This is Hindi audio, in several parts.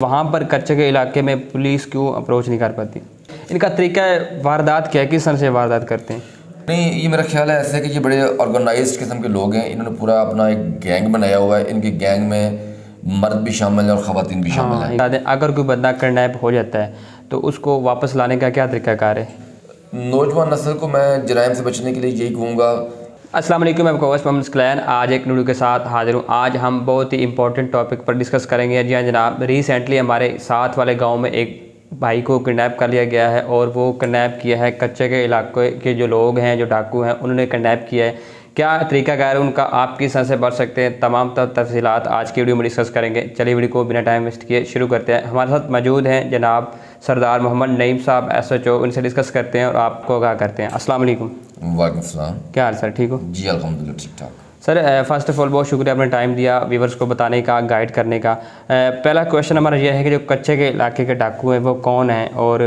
वहाँ पर कच्चे के इलाके में पुलिस क्यों अप्रोच नहीं कर पाती? इनका तरीका वारदात क्या है, किस तरह से वारदात करते हैं? नहीं, ये मेरा ख्याल है ऐसे कि ये बड़े ऑर्गेनाइज्ड किस्म के लोग हैं। इन्होंने पूरा अपना एक गैंग बनाया हुआ है। इनके गैंग में मर्द भी शामिल है और ख़वातीन भी शामिल हैं। अगर कोई बंदा किडनैप हो जाता है तो उसको वापस लाने का क्या तरीकाकार है? नौजवान नस्ल को मैं जराइम से बचने के लिए यही कहूँगा। अस्सलाम वालेकुम, मैं आपका होस्ट मोहम्मद इस्कलान आज एक वीडियो के साथ हाजिर हूँ। आज हम बहुत ही इंपॉर्टेंट टॉपिक पर डिस्कस करेंगे। जी हाँ जनाब, रिसेंटली हमारे साथ वाले गांव में एक भाई को किडनैप कर लिया गया है और वो किडनैप किया है कच्चे के इलाके के जो लोग हैं, जो डाकू हैं, उन्होंने किडनैप किया है। क्या तरीकाकार है उनका, आप किस तरह से बच सकते हैं, तमाम तफसीलात आज की वीडियो में डिस्कस करेंगे। चलिए वीडियो को बिना टाइम वेस्ट किए शुरू करते हैं। हमारे साथ मौजूद हैं जनाब सरदार मोहम्मद नईम साहब SHO, उनसे डिस्कस करते हैं और आपको आगाह करते हैं। अस्सलाम वालेकुम। वालेकुम सलाम। क्या हाल सर, ठीक हो? जी अल्हम्दुलिल्लाह ठीक ठाक। सर फ़र्स्ट ऑफ़ ऑल बहुत शुक्रिया आपने टाइम दिया व्यूवर्स को बताने का, गाइड करने का। पहला क्वेश्चन हमारा यह है कि जो कच्चे के इलाके के डाकू हैं वो कौन हैं और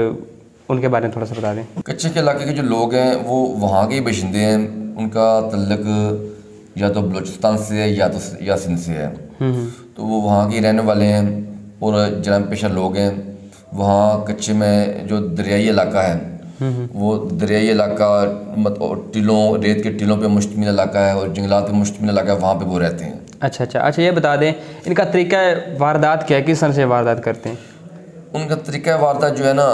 उनके बारे में थोड़ा सा बता दें। कच्चे के इलाके के जो लोग हैं वो वहाँ के ही बाशिंदे हैं। उनका तल्लक या तो बलूचिस्तान से है या सिंध से है। तो वो वहाँ के रहने वाले हैं और जराइम पेशा लोग हैं। वहाँ कच्चे में जो दरियाई इलाका है वो दरियाई इलाका मतलब टीलों, रेत के टीलों पे मुश्तमिल इलाका है और जंगलात पे मुश्तमिल इलाका है, वहाँ पे वो रहते हैं। अच्छा, ये बता दें इनका तरीका वारदात क्या है, किस तरह से वारदात करते हैं? उनका तरीका वारदात जो है ना,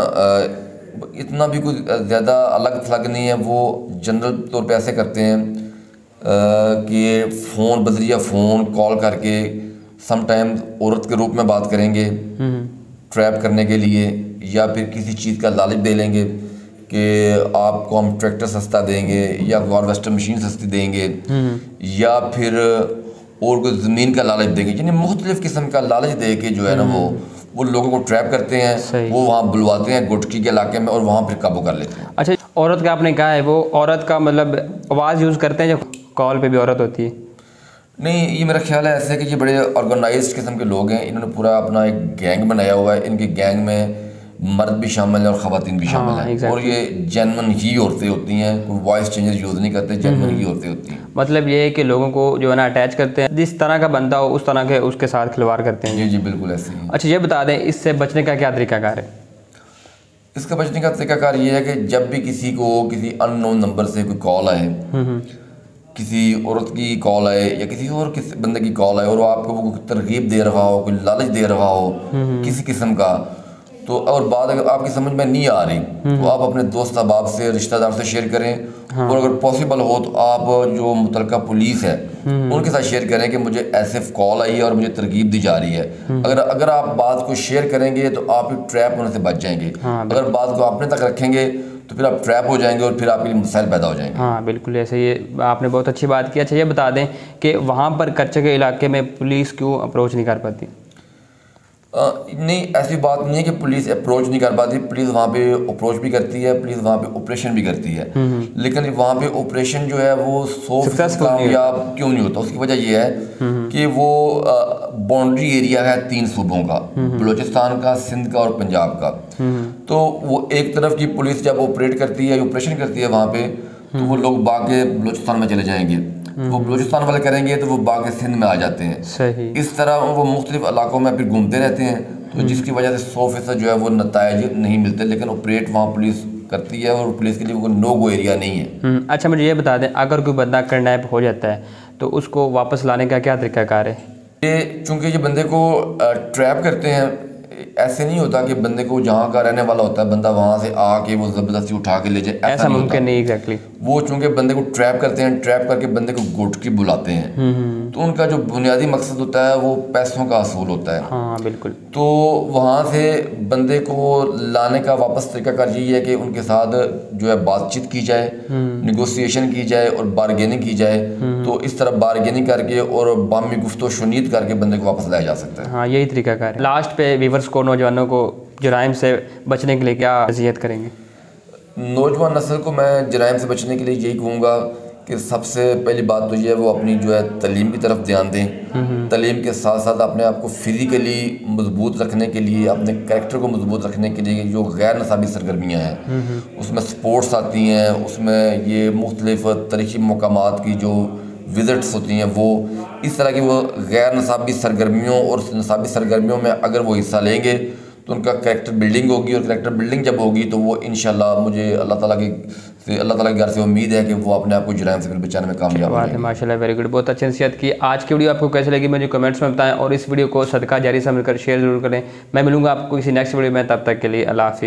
इतना भी कुछ ज़्यादा अलग थलग नहीं है। वो जनरल तौर पे ऐसे करते हैं कि फ़ोन बजरिया फ़ोन कॉल करके समटाइम्स औरत के रूप में बात करेंगे ट्रैप करने के लिए, या फिर किसी चीज़ का लालच दे लेंगे कि आपको हम ट्रैक्टर सस्ता देंगे या हार्वेस्टर मशीन सस्ती देंगे, या फिर और कोई ज़मीन का लालच देंगे। यानी मुख्तलिफ़ किस्म का लालच दे के जो है ना वो लोगों को ट्रैप करते हैं। वो वहाँ बुलवाते हैं गुटकी के इलाके में और वहाँ फिर काबू कर लेते हैं। अच्छा, औरत का आपने कहा है, वो औरत का मतलब आवाज़ यूज़ करते हैं जब कॉल पे भी औरत होती है? नहीं, ये मेरा ख्याल है ऐसे कि ये बड़े ऑर्गेनाइज्ड किस्म के लोग हैं। इन्होंने पूरा अपना एक गैंग बनाया हुआ है। इनके गैंग में मर्द भी शामिल है और ख़वातीन भी शामिल हैं। और ये जेन्युइन ही औरतें होती हैं, कोई वॉइस चेंजेस यूज़ नहीं करते, जेन्युइन ही औरतें होती हैं। मतलब ये है कि लोगों को जो है ना अटैच करते हैं, जिस तरह का बंदा हो उस तरह के उसके साथ खिलवाड़ करते हैं। जी बिल्कुल ऐसे ही। अच्छा, ये बता दें इससे बचने का क्या तरीकाकार है? इसका बचने का तरीकाकार ये है कि जब भी किसी को किसी अननोन नंबर से कोई कॉल आए, किसी औरत की कॉल आए या किसी और किसी बंदे की कॉल आए और वो आपको वो तरगीब दे रहा हो, कोई लालच दे रहा हो किसी किस्म का, तो और बात अगर आपकी समझ में नहीं आ रही तो आप अपने दोस्त अहबाब से, रिश्तेदार से शेयर करें। और अगर पॉसिबल हो तो आप जो मुतलका पुलिस है उनके साथ शेयर करें कि मुझे ऐसे कॉल आई है और मुझे तरगीब दी जा रही है। अगर आप बात को शेयर करेंगे तो आप ट्रैप होने से बच जाएंगे। अगर बात को अपने तक रखेंगे तो फिर आप ट्रैप हो जाएंगे और फिर आपके लिए मसाइल पैदा हो जाएंगे। हाँ बिल्कुल, ऐसे ये आपने बहुत अच्छी बात की। अच्छा, ये बता दें कि वहाँ पर कच्चे के इलाके में पुलिस क्यों अप्रोच नहीं कर पाती? नहीं, ऐसी बात नहीं है कि पुलिस अप्रोच नहीं कर पाती। पुलिस वहाँ पे अप्रोच भी करती है, पुलिस वहाँ पे ऑपरेशन भी करती है। लेकिन वहाँ पे ऑपरेशन जो है वो 100% कामयाब क्यों नहीं होता? उसकी वजह ये है कि वो बाउंड्री एरिया है 3 सूबों का, बलूचिस्तान का, सिंध का और पंजाब का। तो वो एक तरफ की पुलिस जब ऑपरेट करती है, ऑपरेशन करती है वहाँ पे, तो वो लोग बाकी बलूचिस्तान में चले जाएंगे। वो बलूचिस्तान वाले करेंगे तो वो बाकी सिंध में आ जाते हैं। सही। इस तरह वो मुख्तलिफ इलाकों में फिर घूमते रहते हैं, तो जिसकी वजह से 100% जो है वो नताइज नहीं मिलते। लेकिन ऑपरेट वहाँ पुलिस करती है और पुलिस के लिए वो नो गो एरिया नहीं है। अच्छा, मुझे ये बता दें अगर कोई बंदा किडनैप हो जाता है तो उसको वापस लाने का क्या तरीकाकार है? ये चूँकि ये बंदे को ट्रैप करते हैं, ऐसे नहीं होता कि बंदे को जहाँ का रहने वाला होता है बंदा वहाँ से आके वो ज़बरदस्ती उठा के ले जाए, ऐसा मुमकिन नहीं। एग्जैक्टली। वो चूँकि बंदे को ट्रैप करते हैं, ट्रैप करके बंदे को गुटकी बुलाते हैं, तो उनका जो बुनियादी मकसद होता है वो पैसों का असूल होता है। हाँ बिल्कुल। तो वहाँ से बंदे को लाने का वापस तरीकाकार यही है कि उनके साथ जो है बातचीत की जाए, निगोसिएशन की जाए और बारगेनिंग की जाए। तो इस तरह बारगेनिंग करके और बामी गुफ्तो शुनीद करके बंदे को वापस लाया जा सकता है। हाँ, यही तरीकाकार है। लास्ट पे व्यूवर्स को, नौजवानों को जराइम से बचने के लिए क्या नसीहत करेंगे? नौजवान नस्ल को मैं जराइम से बचने के लिए यही कहूँगा कि सबसे पहली बात तो ये है वो अपनी जो है तालीम की तरफ ध्यान दें। तालीम के साथ साथ अपने आप को फिज़िकली मजबूत रखने के लिए, अपने कैरेक्टर को मजबूत रखने के लिए जो गैर नसाबी सरगर्मियाँ हैं उसमें स्पोर्ट्स आती हैं, उसमें ये मुख्तलिफ तारीख़ी मकामात की जो विजिट्स होती हैं, वो इस तरह की वो गैर नसाबी सरगर्मियों और नसाबी सरगर्मियों में अगर वो हिस्सा लेंगे तो उनका कैरेक्टर बिल्डिंग होगी, और कैरेक्टर बिल्डिंग जब होगी तो वो इंशाल्लाह मुझे अल्लाह ताला के घर से उम्मीद है कि वो अपने आप को जुराइम से फिर बचाने में कामयाब बात है। माशाल्लाह, वेरी गुड, बहुत अच्छी नसीहत की। आज की वीडियो आपको कैसी लगी मुझे कमेंट्स में बताएं, और इस वीडियो को सदका जारी समझकर शेयर जरूर करें। मैं मिलूंगा आपको किसी नेक्स्ट वीडियो में, तब तक के लिए अल्लाह हाफिज़।